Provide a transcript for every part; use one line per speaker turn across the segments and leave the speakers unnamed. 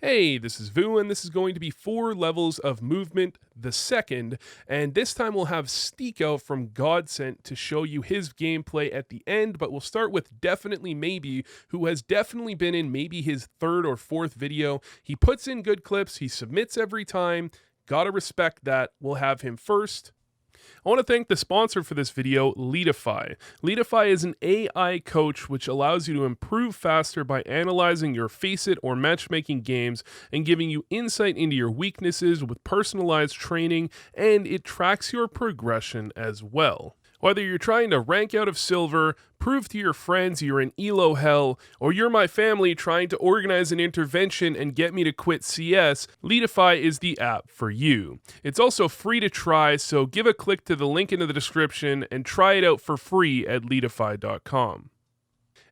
Hey, this is Vu, and this is going to be 4 Levels of Movement, the second, and this time we'll have STYKO from Godsent to show you his gameplay at the end, but we'll start with Definitely Maybe, who has definitely been in maybe his 3rd or 4th video. He puts in good clips, he submits every time, gotta respect that. We'll have him first. I want to thank the sponsor for this video, Leadify. Leadify is an AI coach which allows you to improve faster by analyzing your Faceit or matchmaking games and giving you insight into your weaknesses with personalized training, and it tracks your progression as well. Whether you're trying to rank out of silver, prove to your friends you're in elo hell, or you're my family trying to organize an intervention and get me to quit CS, Leadify is the app for you. It's also free to try, so give a click to the link in the description and try it out for free at leadify.com.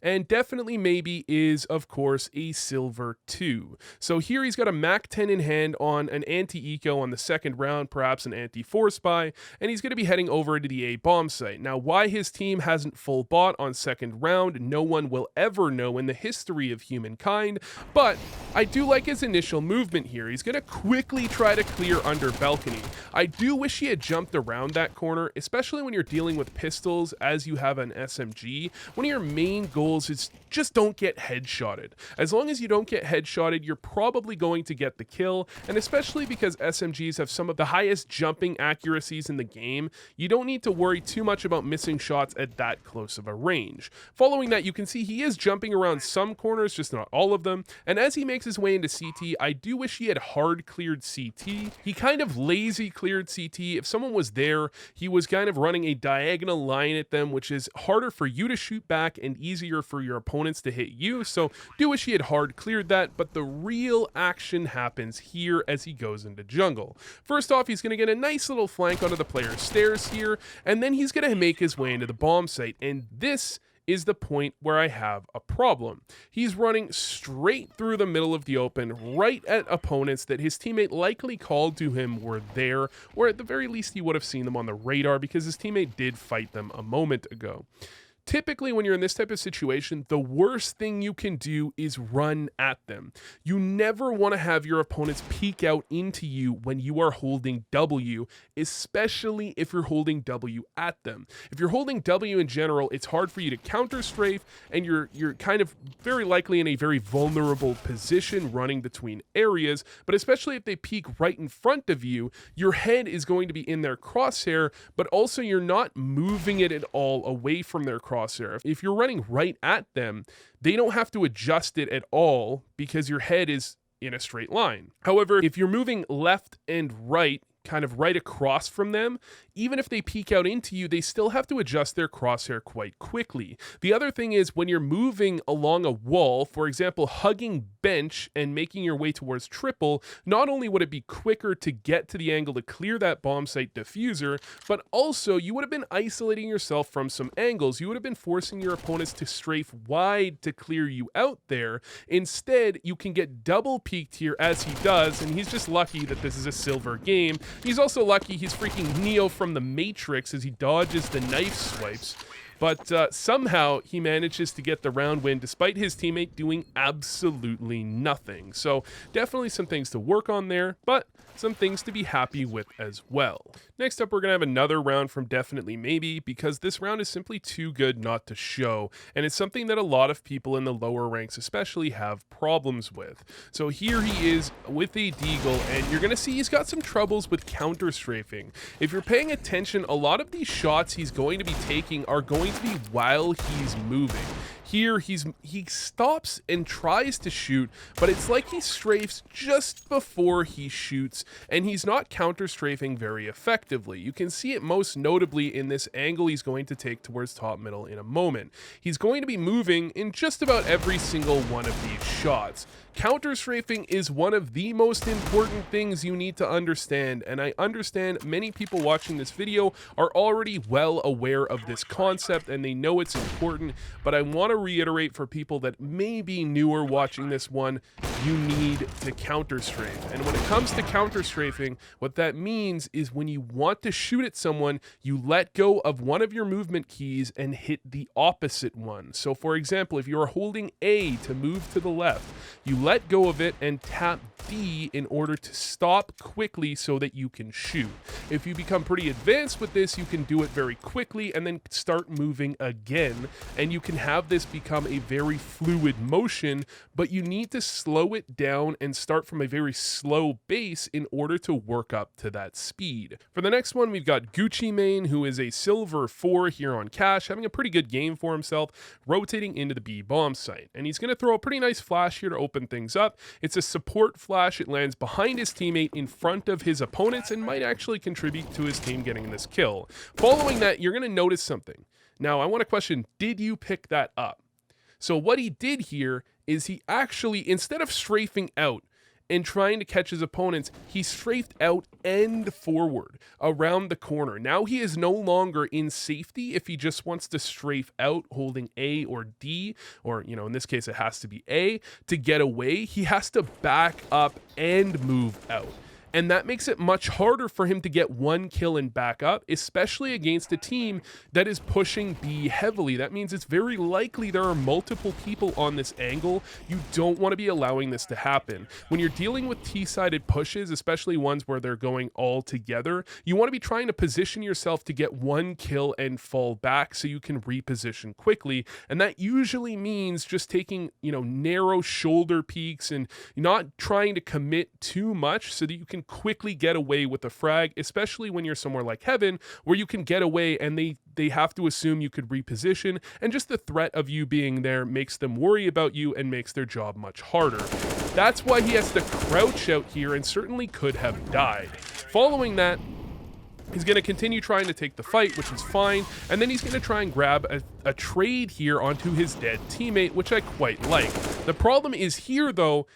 And Definitely Maybe is, of course, a Silver 2. So here he's got a Mac 10 in hand on an anti-eco on the second round, perhaps an anti-force buy, and he's going to be heading over to the A bomb site. Now, why his team hasn't full bought on second round, no one will ever know in the history of humankind, but I do like his initial movement here. He's going to quickly try to clear under balcony. I do wish he had jumped around that corner, especially when you're dealing with pistols as you have an SMG. One of your main goals is just don't get headshotted. As long as you don't get headshotted, you're probably going to get the kill, and especially because SMGs have some of the highest jumping accuracies in the game, you don't need to worry too much about missing shots at that close of a range. Following that, you can see he is jumping around some corners, just not all of them, and as he makes his way into CT, I do wish he had hard cleared CT. He kind of lazy cleared CT. If someone was there, he was kind of running a diagonal line at them, which is harder for you to shoot back and easier for your opponents to hit you, so do wish he had hard cleared that, but the real action happens here as he goes into jungle. First off, he's going to get a nice little flank onto the player's stairs here, and then he's going to make his way into the bomb site, and this is the point where I have a problem. He's running straight through the middle of the open, right at opponents that his teammate likely called to him were there, or at the very least he would have seen them on the radar because his teammate did fight them a moment ago. Typically, when you're in this type of situation, the worst thing you can do is run at them. You never want to have your opponents peek out into you when you are holding W, especially if you're holding W at them. If you're holding W in general, it's hard for you to counter strafe, and you're kind of very likely in a very vulnerable position running between areas, but especially if they peek right in front of you, your head is going to be in their crosshair, but also you're not moving it at all away from their crosshair. If you're running right at them, they don't have to adjust it at all because your head is in a straight line. However, if you're moving left and right, kind of right across from them, even if they peek out into you, they still have to adjust their crosshair quite quickly. The other thing is when you're moving along a wall, for example, hugging bench and making your way towards triple, not only would it be quicker to get to the angle to clear that bomb site diffuser, but also you would have been isolating yourself from some angles. You would have been forcing your opponents to strafe wide to clear you out there. Instead, you can get double peeked here as he does, and he's just lucky that this is a silver game. He's also lucky he's freaking Neo from the Matrix as he dodges the knife swipes. But somehow he manages to get the round win despite his teammate doing absolutely nothing. So definitely some things to work on there, but some things to be happy with as well. Next up, we're going to have another round from Definitely Maybe, because this round is simply too good not to show, and it's something that a lot of people in the lower ranks especially have problems with. So here he is with a deagle, and you're going to see he's got some troubles with counter strafing. If you're paying attention, a lot of these shots he's going to be taking are going to be while he's moving. Here, he stops and tries to shoot, but it's like he strafes just before he shoots, and he's not counter-strafing very effectively. You can see it most notably in this angle he's going to take towards top middle in a moment. He's going to be moving in just about every single one of these shots. Counter-strafing is one of the most important things you need to understand, and I understand many people watching this video are already well aware of this concept and they know it's important, but I want to reiterate for people that may be newer watching this one, you need to counter-strafe. And when it comes to counter-strafing, what that means is when you want to shoot at someone, you let go of one of your movement keys and hit the opposite one. So for example, if you are holding A to move to the left, you let go of it and tap D in order to stop quickly so that you can shoot. If you become pretty advanced with this, you can do it very quickly and then start moving again, and you can have this become a very fluid motion, but you need to slow it down and start from a very slow base in order to work up to that speed. For the next one, we've got Gucci Mane, who is a silver 4 here on Cash, having a pretty good game for himself, rotating into the B bomb site. And he's going to throw a pretty nice flash here to open things up. It's a support flash. It lands behind his teammate in front of his opponents and might actually contribute to his team getting this kill. Following that, you're going to notice something. Now, I want to question, did you pick that up? So what he did here is he actually, instead of strafing out and trying to catch his opponents, he strafed out and forward around the corner. Now he is no longer in safety if he just wants to strafe out holding A or D, or, you know, in this case it has to be A, to get away. He has to back up and move out. And that makes it much harder for him to get one kill and back up, especially against a team that is pushing B heavily. That means it's very likely there are multiple people on this angle. You don't want to be allowing this to happen. When you're dealing with T-sided pushes, especially ones where they're going all together, you want to be trying to position yourself to get one kill and fall back so you can reposition quickly. And that usually means just taking, you know, narrow shoulder peeks and not trying to commit too much so that you can quickly get away with a frag, especially when you're somewhere like Heaven where you can get away and they have to assume you could reposition, and just the threat of you being there makes them worry about you and makes their job much harder. That's why he has to crouch out here and certainly could have died. Following that, he's going to continue trying to take the fight, which is fine, and then he's going to try and grab a trade here onto his dead teammate, which I quite like. The problem is here, though,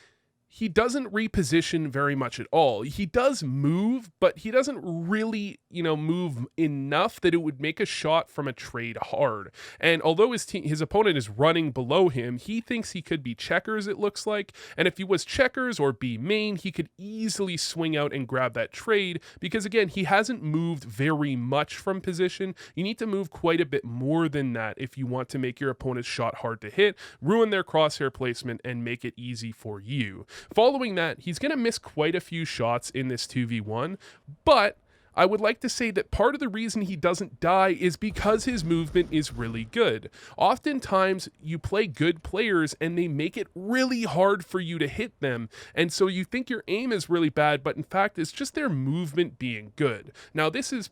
he doesn't reposition very much at all. He does move, but he doesn't really, you know, move enough that it would make a shot from a trade hard. And although his opponent is running below him, he thinks he could be checkers, it looks like. And if he was checkers or B main, he could easily swing out and grab that trade because, again, he hasn't moved very much from position. You need to move quite a bit more than that if you want to make your opponent's shot hard to hit, ruin their crosshair placement, and make it easy for you. Following that, he's going to miss quite a few shots in this 2v1, but I would like to say that part of the reason he doesn't die is because his movement is really good. Oftentimes, you play good players and they make it really hard for you to hit them, and so you think your aim is really bad, but in fact, it's just their movement being good. Now, this is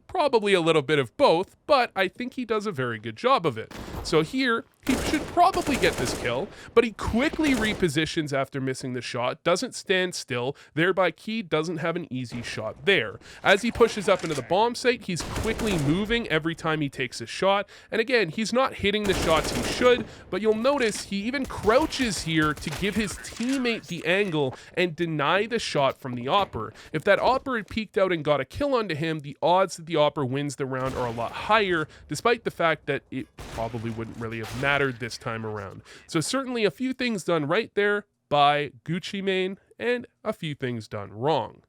probably a little bit of both, but I think he does a very good job of it. So here, he should probably get this kill, but he quickly repositions after missing the shot, doesn't stand still, thereby Key doesn't have an easy shot there. As he pushes up into the bomb site, he's quickly moving every time he takes a shot, and again, he's not hitting the shots he should, but you'll notice he even crouches here to give his teammate the angle and deny the shot from the Opper. If that Opper had peeked out and got a kill onto him, the odds that the Opper wins the round are a lot higher, despite the fact that it probably wouldn't really have mattered this time around. So certainly a few things done right there by Gucci Mane and a few things done wrong.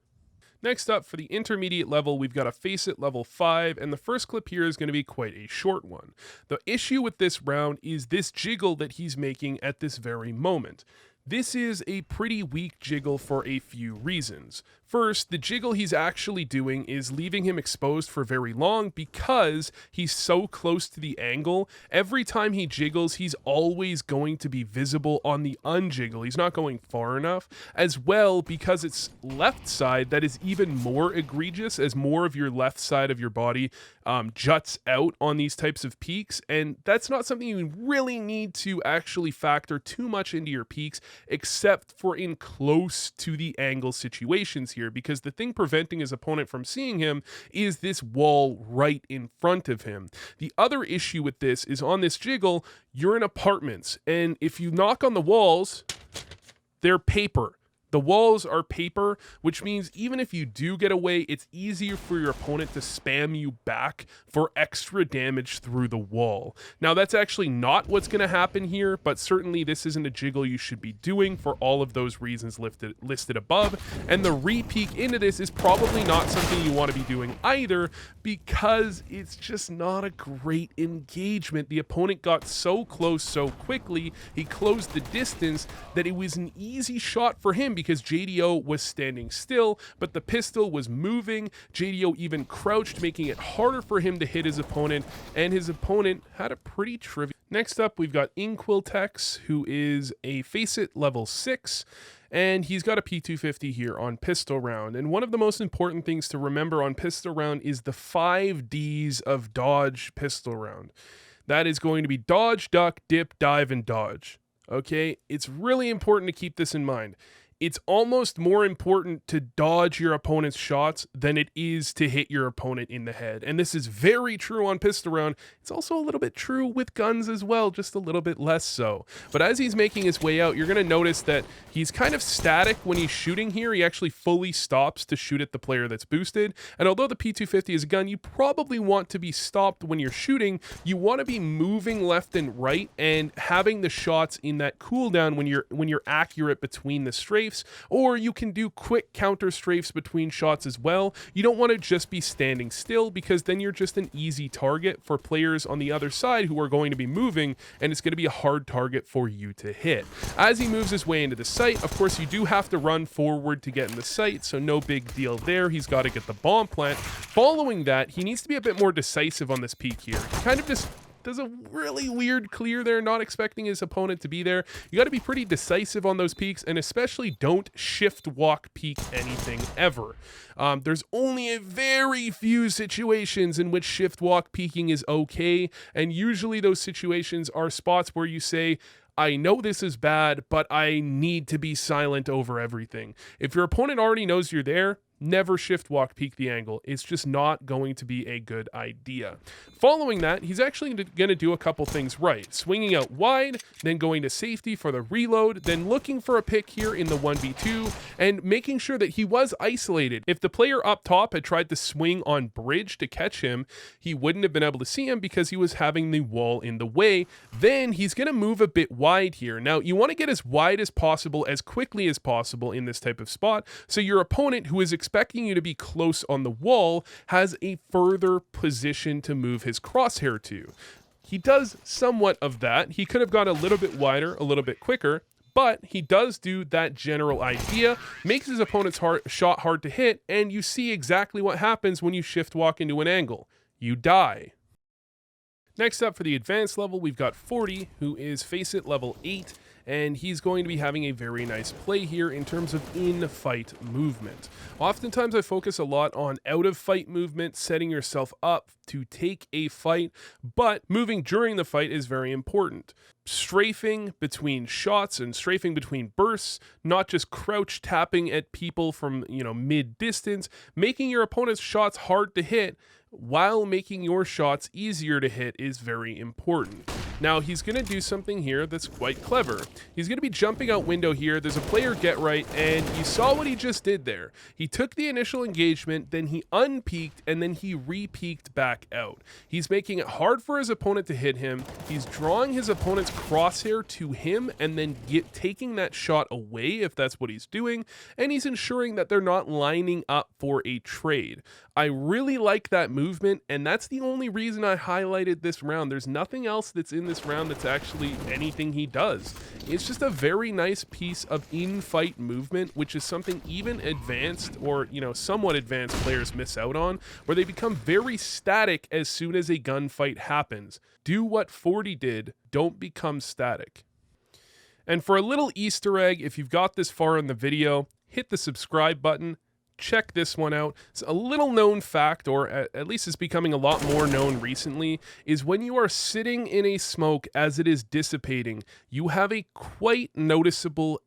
Next up, for the intermediate level, we've got a Faceit level 5, and the first clip here is going to be quite a short one. The issue with this round is this jiggle that he's making at this very moment. This is a pretty weak jiggle for a few reasons. First, the jiggle he's actually doing is leaving him exposed for very long because he's so close to the angle. Every time he jiggles, he's always going to be visible on the unjiggle. He's not going far enough. As well, because it's left side, that is even more egregious as more of your left side of your body juts out on these types of peaks. And that's not something you really need to actually factor too much into your peaks, except for in close to the angle situations here, because the thing preventing his opponent from seeing him is this wall right in front of him. The other issue with this is on this jiggle, you're in apartments, and if you knock on the walls, they're paper. The walls are paper, which means even if you do get away, it's easier for your opponent to spam you back for extra damage through the wall. Now, that's actually not what's going to happen here, but certainly this isn't a jiggle you should be doing for all of those reasons listed above. And the re-peek into this is probably not something you want to be doing either, because it's just not a great engagement. The opponent got so close so quickly, he closed the distance, that it was an easy shot for him because JDO was standing still, but the pistol was moving. JDO even crouched, making it harder for him to hit his opponent, and his opponent had a pretty trivial. Next up, we've got Inquiltex, who is a Faceit level 6, and he's got a P250 here on pistol round. And one of the most important things to remember on pistol round is the 5 Ds of dodge pistol round. That is going to be dodge, duck, dip, dive, and dodge. Okay, it's really important to keep this in mind. It's almost more important to dodge your opponent's shots than it is to hit your opponent in the head. And this is very true on pistol round. It's also a little bit true with guns as well, just a little bit less so. But as he's making his way out, you're going to notice that he's kind of static when he's shooting here. He actually fully stops to shoot at the player that's boosted. And although the P250 is a gun, you probably want to be stopped when you're shooting. You want to be moving left and right and having the shots in that cooldown when you're accurate between the strafes. Or you can do quick counter strafes between shots as well. You don't want to just be standing still, because then you're just an easy target for players on the other side who are going to be moving, and it's going to be a hard target for you to hit. As he moves his way into the site, of course, you do have to run forward to get in the site, so no big deal there. He's got to get the bomb plant. Following that, he needs to be a bit more decisive on this peak here. He kind of just does a really weird clear there, not expecting his opponent to be there. You got to be pretty decisive on those peaks, and especially don't shift walk peek anything ever. There's only a very few situations in which shift walk peeking is okay, and usually those situations are spots where you say, I know this is bad, but I need to be silent over everything. If your opponent already knows you're there, never shift walk peek the angle. It's just not going to be a good idea. Following that, he's actually going to do a couple things right. Swinging out wide, then going to safety for the reload, then looking for a pick here in the 1v2, and making sure that he was isolated. If the player up top had tried to swing on bridge to catch him, he wouldn't have been able to see him because he was having the wall in the way. Then he's going to move a bit wide here. Now, you want to get as wide as possible, as quickly as possible in this type of spot, so your opponent, who is expecting you to be close on the wall, has a further position to move his crosshair to. He does somewhat of that. He could have gone a little bit wider, a little bit quicker, but he does do that general idea, makes his opponent's shot hard to hit, and you see exactly what happens when you shift walk into an angle. You die. Next up for the advanced level, we've got 40, who is Faceit level 8, and he's going to be having a very nice play here in terms of in-fight movement. Oftentimes I focus a lot on out-of-fight movement, setting yourself up to take a fight, but moving during the fight is very important. Strafing between shots and strafing between bursts, not just crouch tapping at people from, mid-distance, making your opponent's shots hard to hit while making your shots easier to hit is very important. Now, he's going to do something here that's quite clever. He's going to be jumping out window here. There's a player get right, and you saw what he just did there. He took the initial engagement, then he unpeaked, and then he re-peeked back out. He's making it hard for his opponent to hit him. He's drawing his opponent's crosshair to him and then taking that shot away if that's what he's doing, and he's ensuring that they're not lining up for a trade. I really like that movement, and that's the only reason I highlighted this round. There's nothing else that's in this round that's actually anything he does. It's just a very nice piece of in-fight movement, which is something even advanced or, somewhat advanced players miss out on, where they become very static as soon as a gunfight happens. Do what 40 did, don't become static. And for a little Easter egg, if you've got this far in the video, hit the subscribe button. Check this one out. It's a little known fact, or at least it's becoming a lot more known recently, is when you are sitting in a smoke as it is dissipating, you have a quite noticeable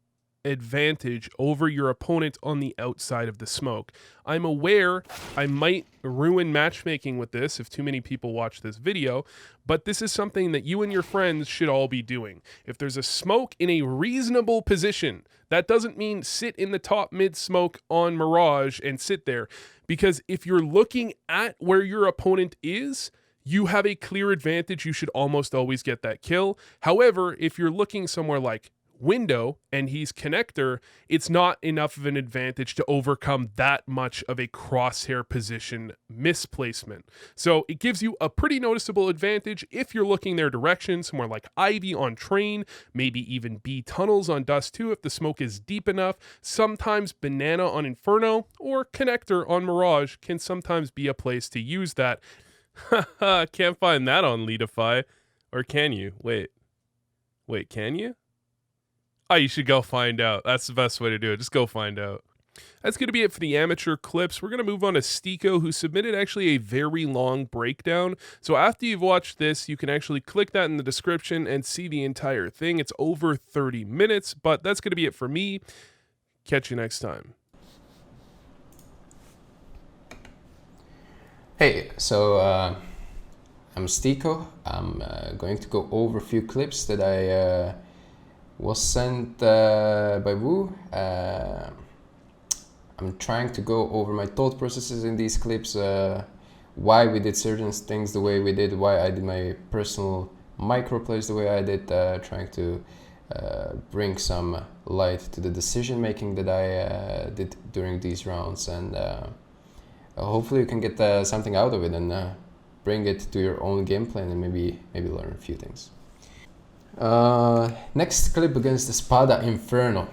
advantage over your opponent on the outside of the smoke. I'm aware I might ruin matchmaking with this if too many people watch this video, but this is something that you and your friends should all be doing. If there's a smoke in a reasonable position, that doesn't mean sit in the top mid smoke on Mirage and sit there, because if you're looking at where your opponent is, you have a clear advantage. You should almost always get that kill. However, if you're looking somewhere like window and he's connector, it's not enough of an advantage to overcome that much of a crosshair position misplacement. So it gives you a pretty noticeable advantage if you're looking their direction, somewhere like Ivy on Train, maybe even B tunnels on Dust 2 if the smoke is deep enough. Sometimes Banana on Inferno or connector on Mirage can sometimes be a place to use that. Haha, can't find that on Leadify. Or can you? Wait, can you? Oh, you should go find out. That's the best way to do it. Just go find out. That's going to be it for the amateur clips. We're going to move on to STYKO, who submitted actually a very long breakdown. So after you've watched this, you can actually click that in the description and see the entire thing. It's over 30 minutes, but that's going to be it for me. Catch you next time.
Hey, so I'm STYKO. I'm going to go over a few clips that I was sent by Wu. I'm trying to go over my thought processes in these clips, why we did certain things the way we did, why I did my personal micro plays the way I did, trying to bring some light to the decision making that I did during these rounds, and hopefully you can get something out of it and bring it to your own gameplay and maybe learn a few things. Next clip against the Spada Inferno.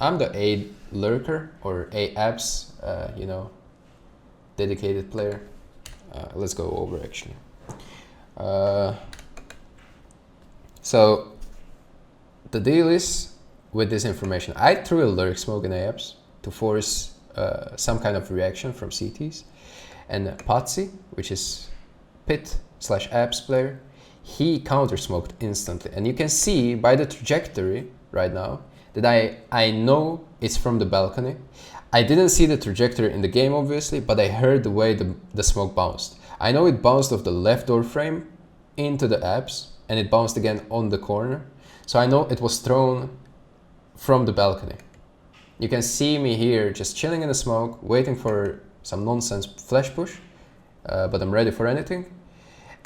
I'm the A lurker or A abs, you know, dedicated player. Let's go over actually. So the deal is with this information, I threw a lurk smoke in A abs to force some kind of reaction from CTs, and Faceit, which is pit/abs player, he counter smoked instantly, and you can see by the trajectory right now that I know it's from the balcony. I didn't see the trajectory in the game obviously, but I heard the way the smoke bounced. I know it bounced off the left door frame into the abs and it bounced again on the corner, so I know it was thrown from the balcony. You can see me here just chilling in the smoke, waiting for some nonsense flash push, but I'm ready for anything.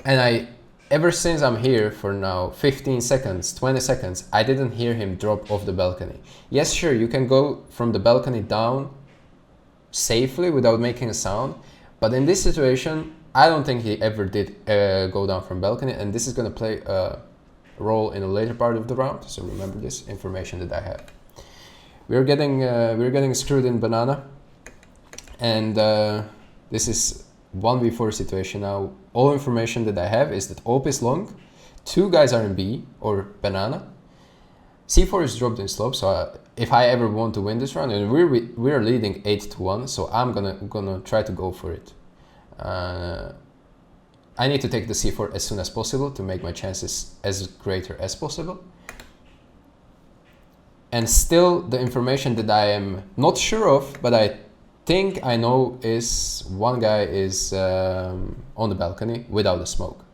And ever since I'm here for now 15 seconds, 20 seconds, I didn't hear him drop off the balcony. Yes, sure, you can go from the balcony down safely without making a sound, but in this situation, I don't think he ever did go down from balcony, and this is gonna play a role in a later part of the round, so remember this information that I have. We're getting screwed in banana, and this is 1v4 situation now. All information that I have is that OP is long, 2 guys are in B or banana, C4 is dropped in slope, so if I ever want to win this round, and we're leading 8-1, so I'm gonna try to go for it. I need to take the C4 as soon as possible to make my chances as greater as possible. And still, the information that I am not sure of, but I think I know, is one guy is on the balcony without a smoke.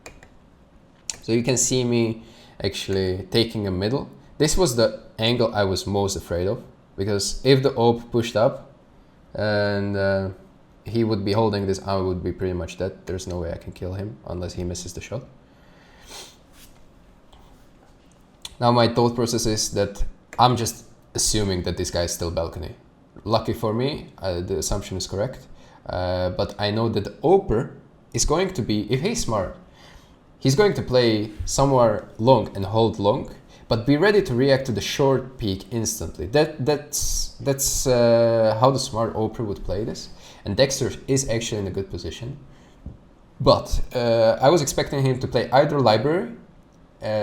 So you can see me actually taking a middle. This was the angle I was most afraid of, because if the AWP pushed up and he would be holding this, I would be pretty much dead. There's no way I can kill him unless he misses the shot. Now my thought process is that I'm just assuming that this guy is still balcony. Lucky for me, the assumption is correct. But I know that the oper is going to be, if he's smart, he's going to play somewhere long and hold long, but be ready to react to the short peek instantly. That's how the smart oper would play this. And Dexter is actually in a good position. But I was expecting him to play either library,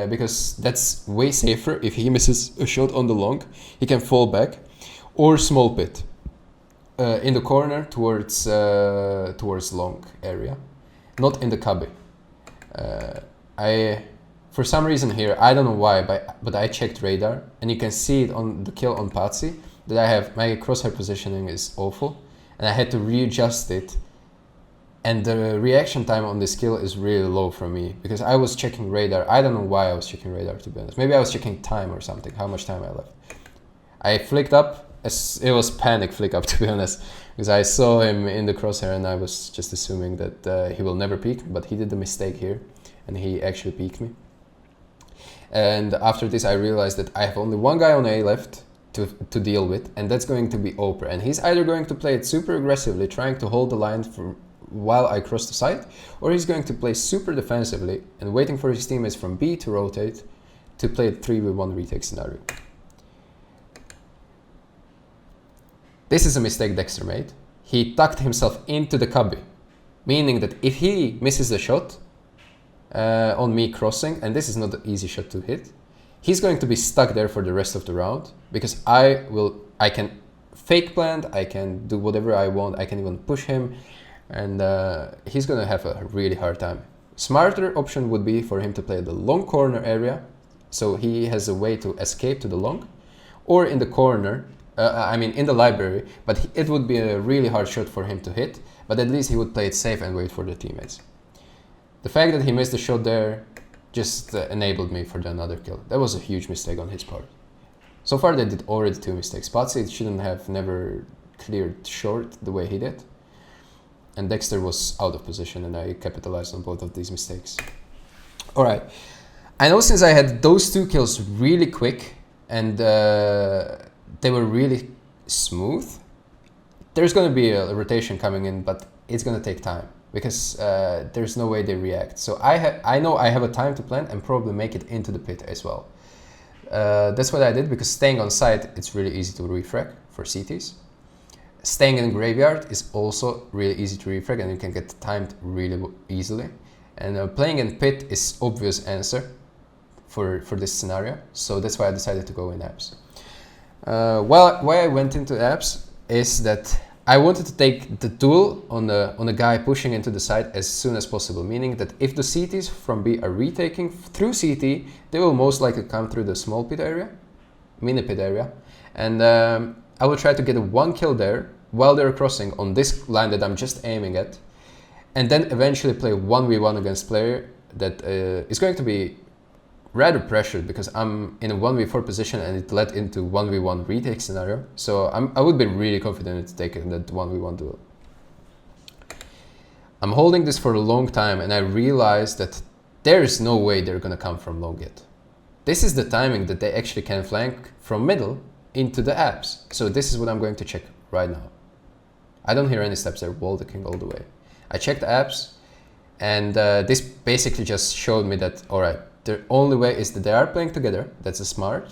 because that's way safer. If he misses a shot on the long, he can fall back, or small pit in the corner towards long area, not in the cubby. for some reason here, I don't know why, but I checked radar, and you can see it on the kill on Faceit that I have, my crosshair positioning is awful, and I had to readjust it, and the reaction time on this kill is really low for me, because I was checking radar. I don't know why I was checking radar, to be honest. Maybe I was checking time or something, how much time I left. I flicked up, it was panic flick up, to be honest, because I saw him in the crosshair and I was just assuming that he will never peek, but he did the mistake here, and he actually peeked me. And after this I realized that I have only one guy on A left to deal with, and that's going to be Oprah, and he's either going to play it super aggressively, trying to hold the line while I cross the site, or he's going to play super defensively and waiting for his teammates from B to rotate to play a 3v1 retake scenario. This is a mistake Dexter made. He tucked himself into the cubby, meaning that if he misses a shot on me crossing, and this is not an easy shot to hit, he's going to be stuck there for the rest of the round, because I can fake plant, I can do whatever I want, I can even push him, and he's gonna have a really hard time. Smarter option would be for him to play the long corner area, so he has a way to escape to the long, or in the corner, I mean in the library, but it would be a really hard shot for him to hit, but at least he would play it safe and wait for the teammates. The fact that he missed the shot there just enabled me for another kill. That was a huge mistake on his part. So far they did already 2 mistakes. Faceit shouldn't have never cleared short the way he did, and Dexter was out of position, and I capitalized on both of these mistakes. Alright, I know since I had those 2 kills really quick, and they were really smooth, there's going to be a rotation coming in, but it's going to take time, because there's no way they react. So I know I have a time to plan and probably make it into the pit as well. That's what I did, because staying on site, it's really easy to refrag for CTs. Staying in graveyard is also really easy to refrag, and you can get timed really easily. And playing in pit is obvious answer for this scenario, so that's why I decided to go in apps. Why I went into apps is that I wanted to take the duel on a guy pushing into the site as soon as possible, meaning that if the CTs from B are retaking through CT, they will most likely come through the small pit area, mini pit area, and I will try to get a 1 kill there while they're crossing on this line that I'm just aiming at, and then eventually play 1v1 against player that is going to be rather pressured, because I'm in a 1v4 position and it led into 1v1 retake scenario, so I would be really confident in taking that 1v1 duel. I'm holding this for a long time, and I realized that there is no way they're gonna come from long yet. This is the timing that they actually can flank from middle into the apps, so this is what I'm going to check right now. I don't hear any steps, they're wall decking all the way. I checked the apps, and this basically just showed me that, alright, the only way is that they are playing together. That's a smart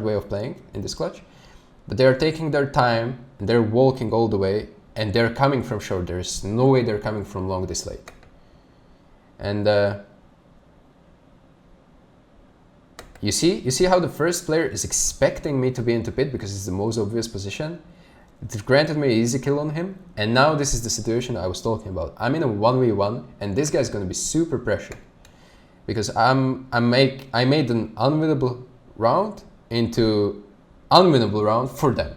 way of playing in this clutch. But they are taking their time, and they're walking all the way, and they're coming from short. There's no way they're coming from long this late. And you see how the first player is expecting me to be into pit because it's the most obvious position. It granted me an easy kill on him, and now this is the situation I was talking about. I'm in a 1v1, and this guy's gonna be super pressured, because I made an unwinnable round into unwinnable round for them.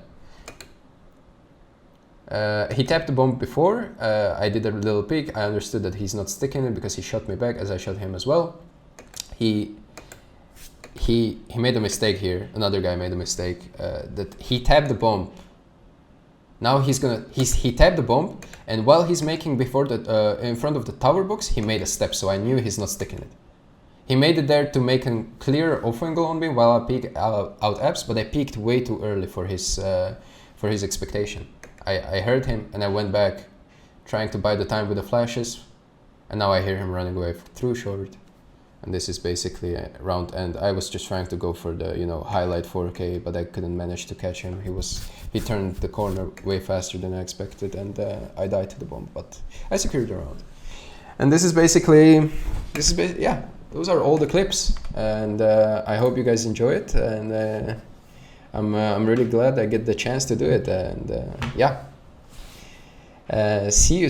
He tapped the bomb before, I did a little peek, I understood that he's not sticking it because he shot me back as I shot him as well. He made a mistake here, another guy made a mistake, that he tapped the bomb. Now he tapped the bomb, and while he's making before the in front of the tower box, he made a step, so I knew he's not sticking it. He made it there to make a clear off angle on me while I peeked out apps, but I peeked way too early for his expectation. I heard him and I went back, trying to buy the time with the flashes, and now I hear him running away through short. And this is basically a round end. I was just trying to go for the highlight 4K, but I couldn't manage to catch him. He turned the corner way faster than I expected, and I died to the bomb, but I secured the round. And this is basically yeah. Those are all the clips, and I hope you guys enjoy it, and I'm really glad I get the chance to do it, and yeah, see you